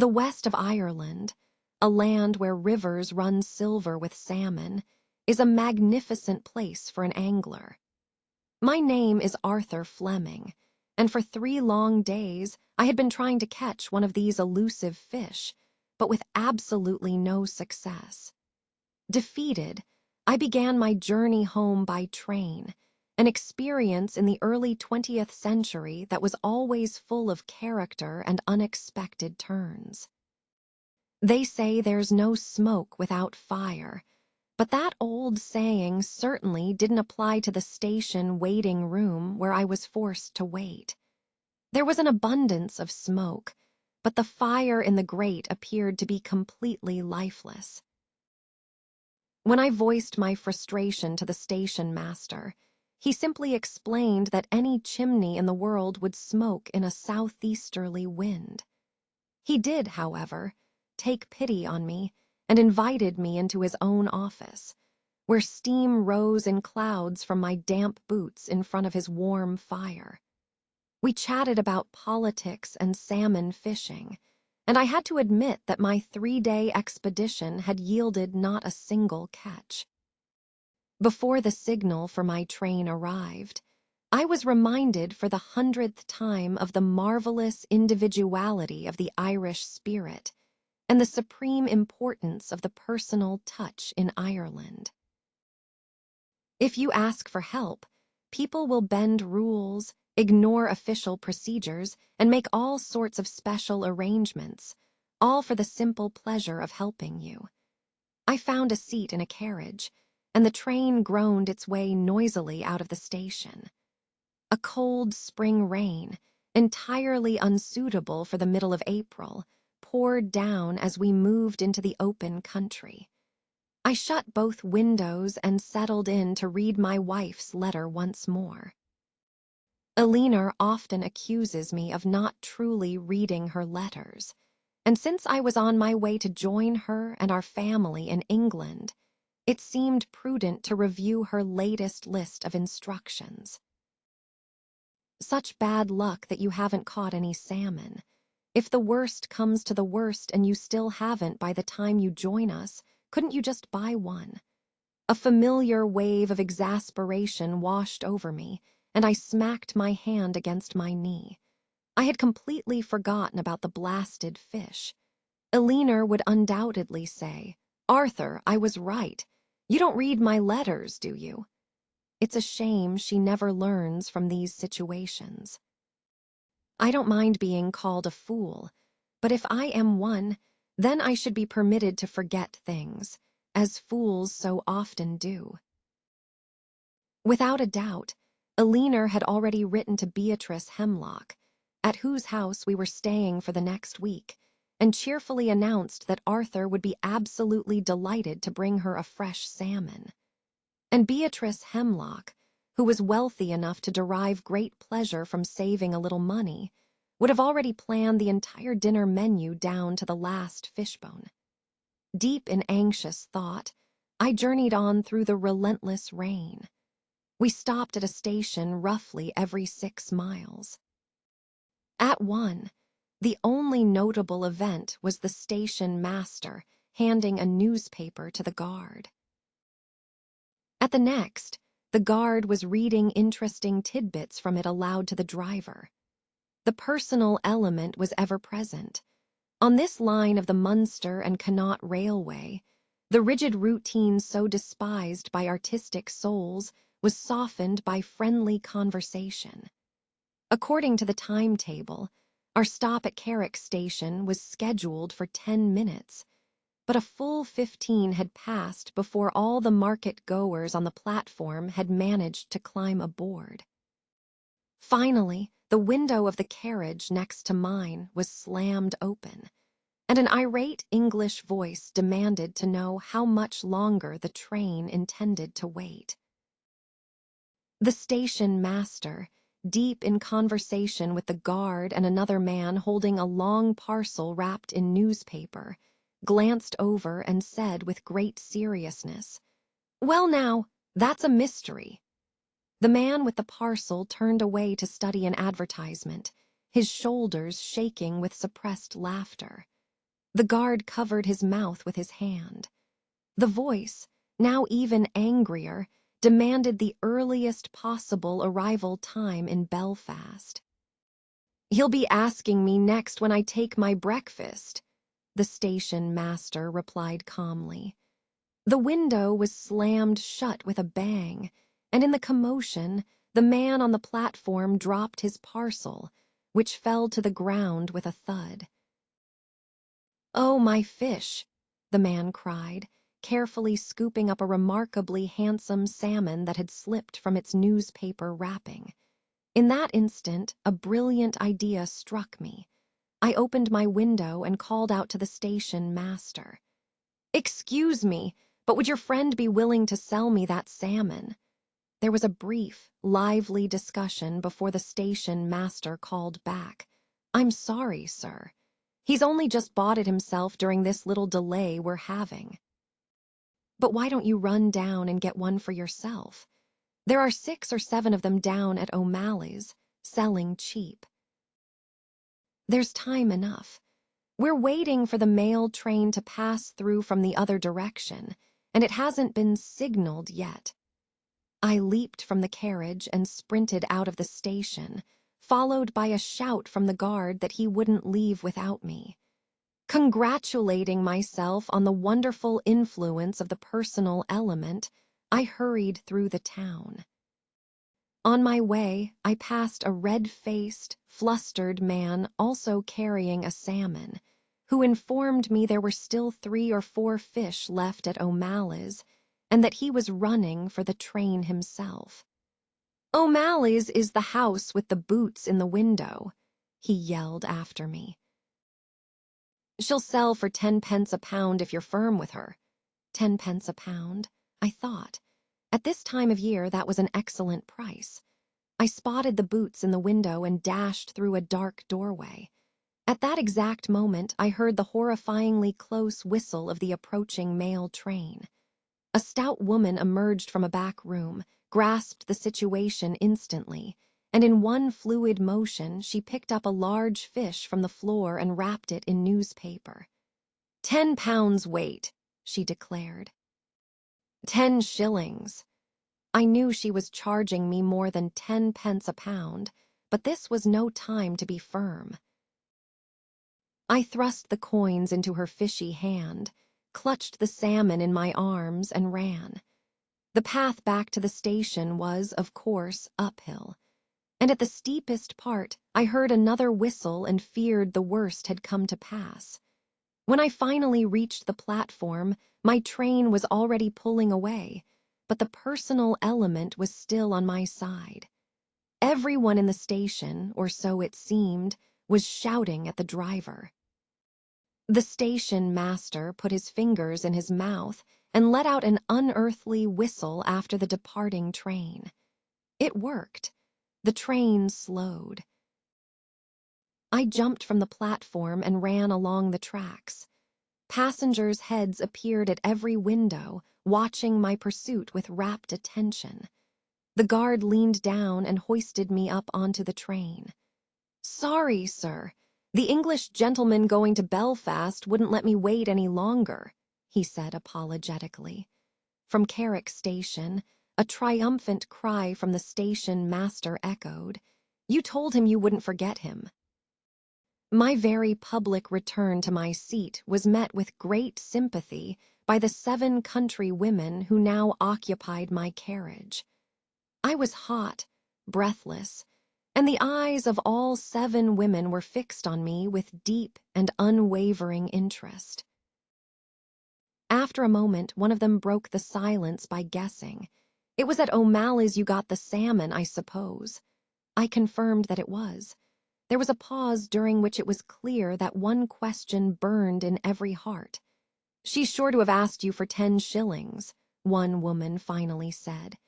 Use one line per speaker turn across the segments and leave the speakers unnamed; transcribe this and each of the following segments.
The west of Ireland, a land where rivers run silver with salmon, is a magnificent place for an angler. My name is Arthur Fleming, and for 3 long days I had been trying to catch one of these elusive fish, but with absolutely no success. Defeated, I began my journey home by train, an experience in the early 20th century that was always full of character and unexpected turns. They say there's no smoke without fire, but that old saying certainly didn't apply to the station waiting room where I was forced to wait. There was an abundance of smoke, but the fire in the grate appeared to be completely lifeless. When I voiced my frustration to the station master, he simply explained that any chimney in the world would smoke in a southeasterly wind. He did, however, take pity on me and invited me into his own office, where steam rose in clouds from my damp boots in front of his warm fire. We chatted about politics and salmon fishing, and I had to admit that my 3-day expedition had yielded not a single catch. Before the signal for my train arrived, I was reminded for the 100th time of the marvelous individuality of the Irish spirit and the supreme importance of the personal touch in Ireland. If you ask for help, people will bend rules, ignore official procedures, and make all sorts of special arrangements, all for the simple pleasure of helping you. I found a seat in a carriage, and the train groaned its way noisily out of the station. A cold spring rain, entirely unsuitable for the middle of April, poured down as we moved into the open country. I shut both windows and settled in to read my wife's letter once more. Elinor often accuses me of not truly reading her letters, and since I was on my way to join her and our family in England, it seemed prudent to review her latest list of instructions. Such bad luck that you haven't caught any salmon. If the worst comes to the worst and you still haven't by the time you join us, couldn't you just buy one? A familiar wave of exasperation washed over me, and I smacked my hand against my knee. I had completely forgotten about the blasted fish. Elinor would undoubtedly say, "Arthur, I was right. You don't read my letters, do you?" It's a shame she never learns from these situations. I don't mind being called a fool, but if I am one, then I should be permitted to forget things, as fools so often do. Without a doubt, Elinor had already written to Beatrice Hemlock, at whose house we were staying for the next week, and cheerfully announced that Arthur would be absolutely delighted to bring her a fresh salmon. And Beatrice Hemlock, who was wealthy enough to derive great pleasure from saving a little money, would have already planned the entire dinner menu down to the last fishbone. Deep in anxious thought, I journeyed on through the relentless rain. We stopped at a station roughly every 6 miles. At one, the only notable event was the station master handing a newspaper to the guard. At the next, the guard was reading interesting tidbits from it aloud to the driver. The personal element was ever present. On this line of the Munster and Connaught Railway, the rigid routine so despised by artistic souls was softened by friendly conversation. According to the timetable, our stop at Carrick Station was scheduled for 10 minutes, but a full 15 had passed before all the market-goers on the platform had managed to climb aboard. Finally, the window of the carriage next to mine was slammed open, and an irate English voice demanded to know how much longer the train intended to wait. The station master, deep in conversation with the guard and another man holding a long parcel wrapped in newspaper, glanced over and said with great seriousness, "Well now, that's a mystery." The man with the parcel turned away to study an advertisement, his shoulders shaking with suppressed laughter. The guard covered his mouth with his hand. The voice, now even angrier, demanded the earliest possible arrival time in Belfast. "He'll be asking me next when I take my breakfast," the station master replied calmly. The window was slammed shut with a bang, and in the commotion, the man on the platform dropped his parcel, which fell to the ground with a thud. "Oh, my fish," the man cried, carefully scooping up a remarkably handsome salmon that had slipped from its newspaper wrapping. In that instant, a brilliant idea struck me. I opened my window and called out to the station master. "Excuse me, but would your friend be willing to sell me that salmon?" There was a brief, lively discussion before the station master called back. "I'm sorry, sir. He's only just bought it himself during this little delay we're having." "But why don't you run down and get one for yourself? There are 6 or 7 of them down at O'Malley's, selling cheap." "There's time enough. We're waiting for the mail train to pass through from the other direction, and it hasn't been signaled yet." I leaped from the carriage and sprinted out of the station, followed by a shout from the guard that he wouldn't leave without me. Congratulating myself on the wonderful influence of the personal element, I hurried through the town. On my way, I passed a red-faced, flustered man also carrying a salmon, who informed me there were still 3 or 4 fish left at O'Malley's, and that he was running for the train himself. "O'Malley's is the house with the boots in the window," he yelled after me. "She'll sell for 10 pence a pound if you're firm with her." 10 pence a pound, I thought. At this time of year, that was an excellent price. I spotted the boots in the window and dashed through a dark doorway. At that exact moment, I heard the horrifyingly close whistle of the approaching mail train. A stout woman emerged from a back room, grasped the situation instantly, and in one fluid motion she picked up a large fish from the floor and wrapped it in newspaper. 10 pounds weight, she declared. 10 shillings. I knew she was charging me more than 10 pence a pound, but this was no time to be firm. I thrust the coins into her fishy hand, clutched the salmon in my arms, and ran. The path back to the station was, of course, uphill, and at the steepest part, I heard another whistle and feared the worst had come to pass. When I finally reached the platform, my train was already pulling away, but the personal element was still on my side. Everyone in the station, or so it seemed, was shouting at the driver. The station master put his fingers in his mouth and let out an unearthly whistle after the departing train. It worked. The train slowed. I jumped from the platform and ran along the tracks. Passengers' heads appeared at every window, watching my pursuit with rapt attention. The guard leaned down and hoisted me up onto the train. "Sorry, sir. The English gentleman going to Belfast wouldn't let me wait any longer," he said apologetically. From Carrick Station, a triumphant cry from the station master echoed. "You told him you wouldn't forget him." My very public return to my seat was met with great sympathy by the 7 country women who now occupied my carriage. I was hot, breathless, and the eyes of all 7 women were fixed on me with deep and unwavering interest. After a moment, one of them broke the silence by guessing. "It was at O'Malley's you got the salmon, I suppose." I confirmed that it was. There was a pause during which it was clear that one question burned in every heart. "She's sure to have asked you for 10 shillings, one woman finally said.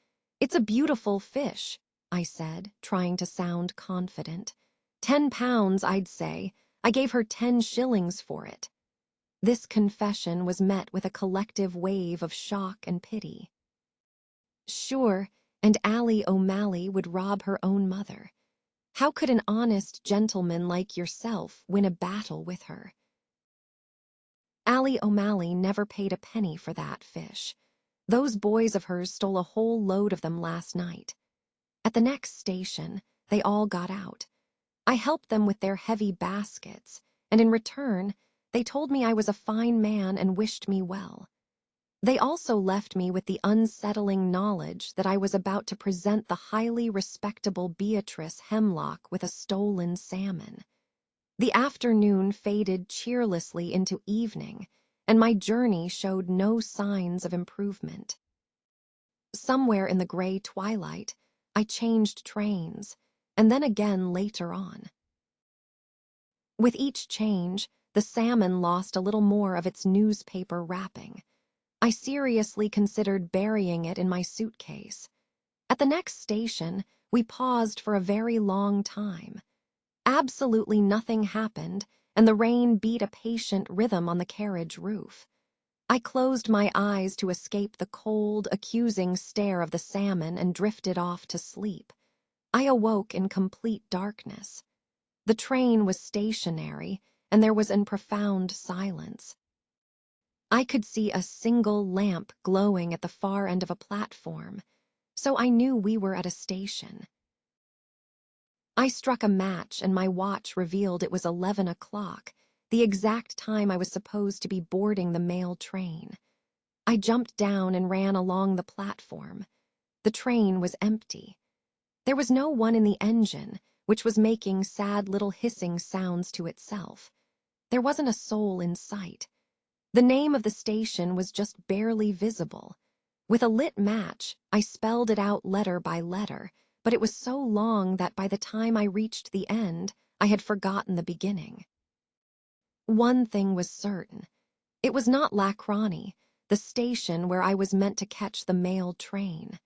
"It's a beautiful fish," I said, trying to sound confident. 10 pounds, I'd say. I gave her 10 shillings for it." This confession was met with a collective wave of shock and pity. Sure, and Allie O'Malley would rob her own mother. How could an honest gentleman like yourself win a battle with her? Allie O'Malley never paid a penny for that fish. Those boys of hers stole a whole load of them last night. At the next station, they all got out. I helped them with their heavy baskets, and in return, they told me I was a fine man and wished me well. They also left me with the unsettling knowledge that I was about to present the highly respectable Beatrice Hemlock with a stolen salmon. The afternoon faded cheerlessly into evening, and my journey showed no signs of improvement. Somewhere in the gray twilight, I changed trains, and then again later on. With each change, the salmon lost a little more of its newspaper wrapping. I seriously considered burying it in my suitcase. At the next station, we paused for a very long time. Absolutely nothing happened, and the rain beat a patient rhythm on the carriage roof. I closed my eyes to escape the cold, accusing stare of the salmon and drifted off to sleep. I awoke in complete darkness. The train was stationary, and there was a profound silence. I could see a single lamp glowing at the far end of a platform, so I knew we were at a station. I struck a match and my watch revealed it was 11 o'clock, the exact time I was supposed to be boarding the mail train. I jumped down and ran along the platform. The train was empty. There was no one in the engine, which was making sad little hissing sounds to itself. There wasn't a soul in sight. The name of the station was just barely visible. With a lit match, I spelled it out letter by letter, but it was so long that by the time I reached the end, I had forgotten the beginning. One thing was certain. It was not Lacrani, the station where I was meant to catch the mail train.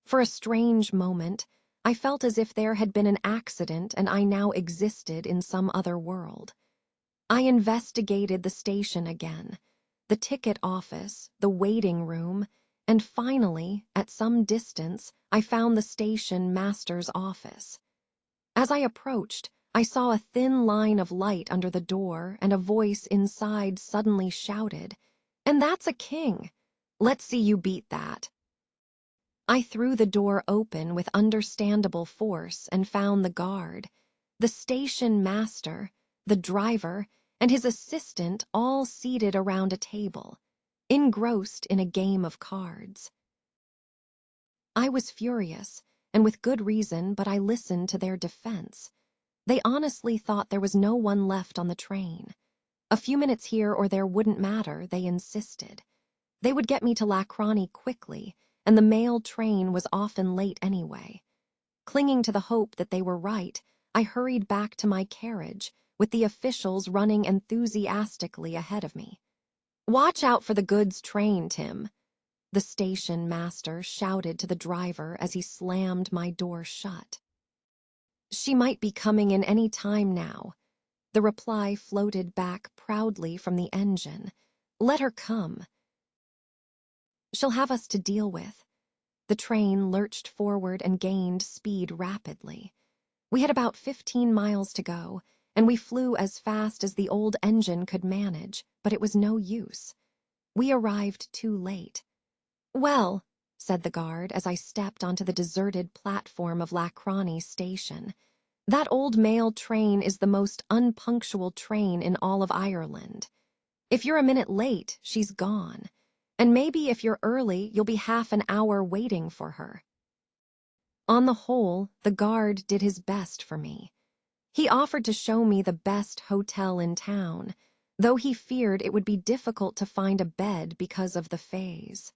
For a strange moment, I felt as if there had been an accident and I now existed in some other world. I investigated the station again, the ticket office, the waiting room, and finally, at some distance, I found the station master's office. As I approached, I saw a thin line of light under the door and a voice inside suddenly shouted, "And that's a king! Let's see you beat that." I threw the door open with understandable force and found the guard, the station master, the driver, and his assistant all seated around a table, engrossed in a game of cards. I was furious, and with good reason, but I listened to their defense. They honestly thought there was no one left on the train. A few minutes here or there wouldn't matter, they insisted. They would get me to Lacrani quickly, and the mail train was often late anyway. Clinging to the hope that they were right, I hurried back to my carriage, with the officials running enthusiastically ahead of me. "Watch out for the goods train, Tim," the station master shouted to the driver as he slammed my door shut. "She might be coming in any time now." The reply floated back proudly from the engine. "Let her come. She'll have us to deal with." The train lurched forward and gained speed rapidly. We had about 15 miles to go, and we flew as fast as the old engine could manage, but it was no use. We arrived too late. "Well," said the guard as I stepped onto the deserted platform of Lacrani station, "that old mail train is the most unpunctual train in all of Ireland. If you're a minute late, she's gone. And maybe if you're early, you'll be half an hour waiting for her." On the whole, the guard did his best for me. He offered to show me the best hotel in town, though he feared it would be difficult to find a bed because of the fays.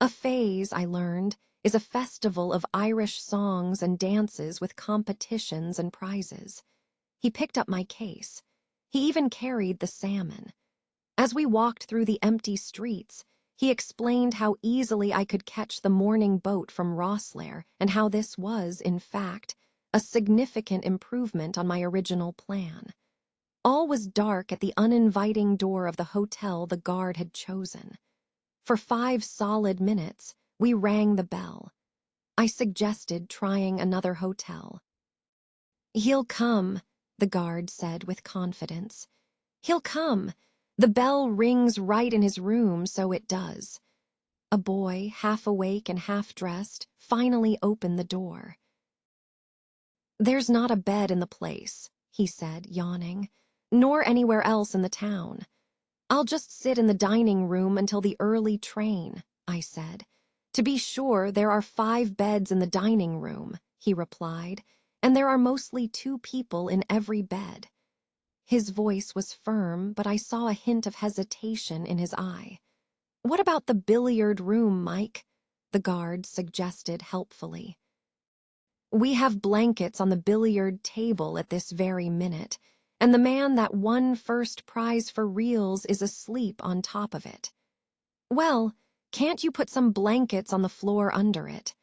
A fays, I learned, is a festival of Irish songs and dances with competitions and prizes. He picked up my case. He even carried the salmon. As we walked through the empty streets, he explained how easily I could catch the morning boat from Rosslare and how this was, in fact, a significant improvement on my original plan. All was dark at the uninviting door of the hotel the guard had chosen. For 5 solid minutes, we rang the bell. I suggested trying another hotel. "He'll come," the guard said with confidence. He'll come. The bell rings right in his room, so it does. A boy, half awake and half dressed, finally opened the door. There's not a bed in the place, he said, yawning, nor anywhere else in the town. I'll just sit in the dining room until the early train, I said. To be sure, there are 5 beds in the dining room, he replied, and there are mostly 2 people in every bed. His voice was firm, but I saw a hint of hesitation in his eye. What about the billiard room, Mike? The guard suggested helpfully. We have blankets on the billiard table at this very minute, and the man that won first prize for reals is asleep on top of it. Well, can't you put some blankets on the floor under it?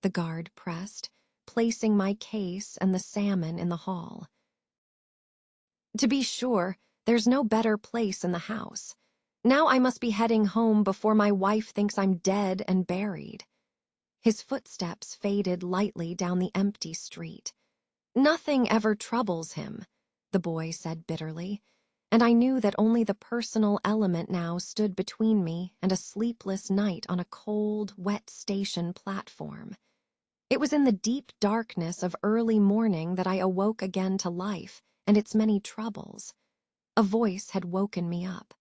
The guard pressed, placing my case and the salmon in the hall. To be sure, there's no better place in the house. Now I must be heading home before my wife thinks I'm dead and buried. His footsteps faded lightly down the empty street. Nothing ever troubles him, the boy said bitterly, and I knew that only the personal element now stood between me and a sleepless night on a cold, wet station platform. It was in the deep darkness of early morning that I awoke again to life and its many troubles. A voice had woken me up.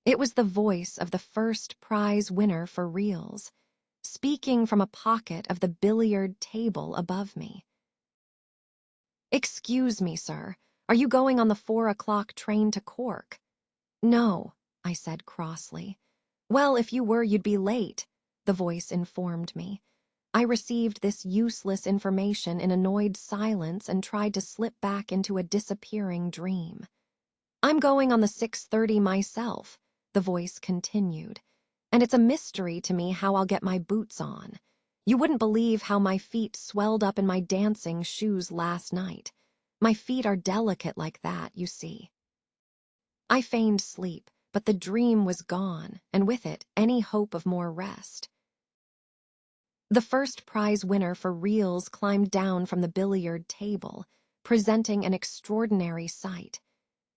It was the voice of the first prize winner for reals, speaking from a pocket of the billiard table above me. Excuse me, sir. Are you going on the 4 o'clock train to Cork? No, I said crossly. Well, if you were, you'd be late, the voice informed me. I received this useless information in annoyed silence and tried to slip back into a disappearing dream. I'm going on the 6:30 myself, the voice continued, and it's a mystery to me how I'll get my boots on. You wouldn't believe how my feet swelled up in my dancing shoes last night. My feet are delicate like that, you see. I feigned sleep, but the dream was gone, and with it, any hope of more rest. The first prize winner for reals climbed down from the billiard table, presenting an extraordinary sight.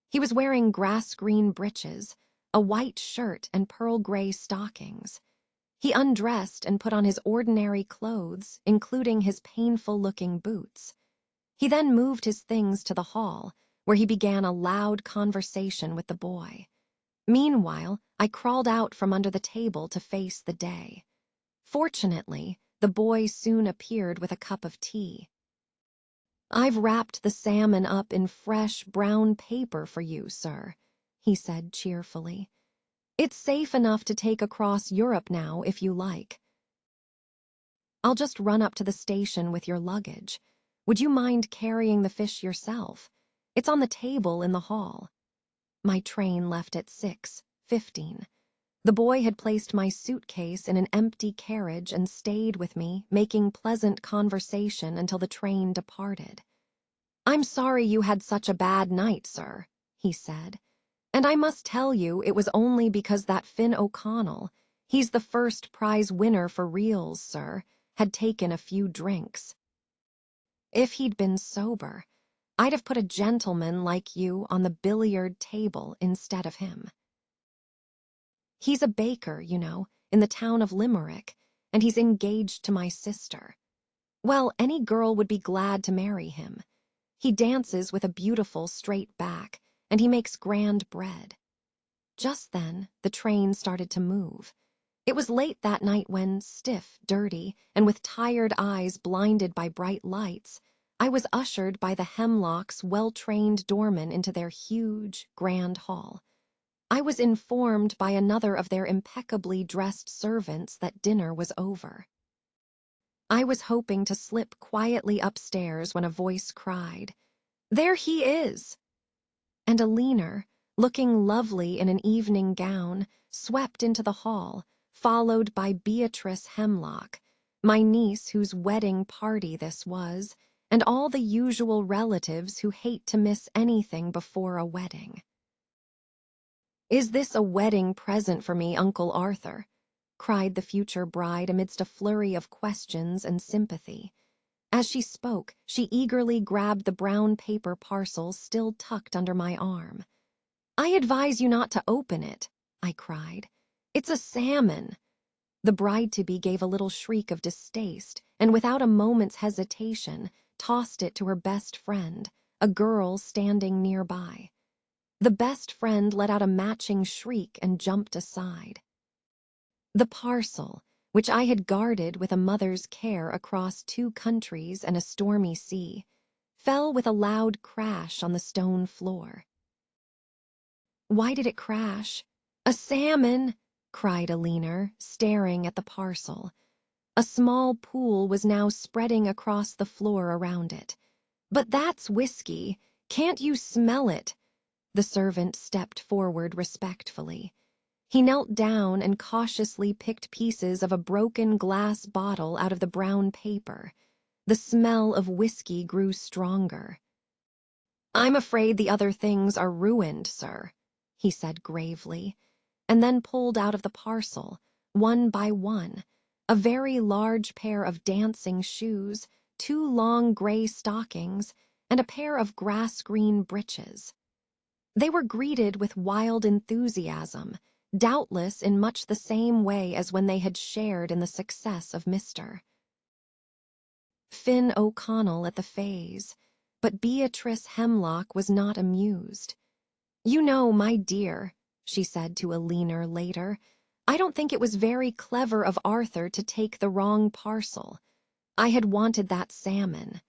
He was wearing grass-green breeches, a white shirt, and pearl-gray stockings. He undressed and put on his ordinary clothes, including his painful-looking boots. He then moved his things to the hall, where he began a loud conversation with the boy. Meanwhile, I crawled out from under the table to face the day. Fortunately, the boy soon appeared with a cup of tea. I've wrapped the salmon up in fresh brown paper for you, sir, he said cheerfully. It's safe enough to take across Europe now if you like. I'll just run up to the station with your luggage. Would you mind carrying the fish yourself? It's on the table in the hall. My train left at 6:15. The boy had placed my suitcase in an empty carriage and stayed with me, making pleasant conversation until the train departed. I'm sorry you had such a bad night, sir, he said. And I must tell you it was only because that Finn O'Connell, he's the first prize winner for reals, sir, had taken a few drinks. If he'd been sober, I'd have put a gentleman like you on the billiard table instead of him. He's a baker, you know, in the town of Limerick, and he's engaged to my sister. Well, any girl would be glad to marry him. He dances with a beautiful straight back, and he makes grand bread. Just then, the train started to move. It was late that night when, stiff, dirty, and with tired eyes blinded by bright lights, I was ushered by the Hemlock's well-trained doorman into their huge, grand hall. I was informed by another of their impeccably dressed servants that dinner was over. I was hoping to slip quietly upstairs when a voice cried, "There he is!" And a leaner, looking lovely in an evening gown, swept into the hall, followed by Beatrice Hemlock, my niece whose wedding party this was, and all the usual relatives who hate to miss anything before a wedding. "Is this a wedding present for me, Uncle Arthur?" cried the future bride amidst a flurry of questions and sympathy. As she spoke, she eagerly grabbed the brown paper parcel still tucked under my arm. "I advise you not to open it," I cried. "It's a salmon." The bride-to-be gave a little shriek of distaste and without a moment's hesitation tossed it to her best friend, a girl standing nearby. The best friend let out a matching shriek and jumped aside. The parcel, which I had guarded with a mother's care across 2 countries and a stormy sea, fell with a loud crash on the stone floor. "Why did it crash?" "A salmon!" cried Alina, staring at the parcel. A small pool was now spreading across the floor around it. "But that's whiskey. Can't you smell it?" The servant stepped forward respectfully. He knelt down and cautiously picked pieces of a broken glass bottle out of the brown paper. The smell of whiskey grew stronger. "I'm afraid the other things are ruined, sir," he said gravely, and then pulled out of the parcel, one by one, a very large pair of dancing shoes, 2 long gray stockings, and a pair of grass-green breeches. They were greeted with wild enthusiasm, doubtless in much the same way as when they had shared in the success of Mr. Finn O'Connell at the Fays, but Beatrice Hemlock was not amused. "You know, my dear," she said to Alina later, "I don't think it was very clever of Arthur to take the wrong parcel. I had wanted that salmon.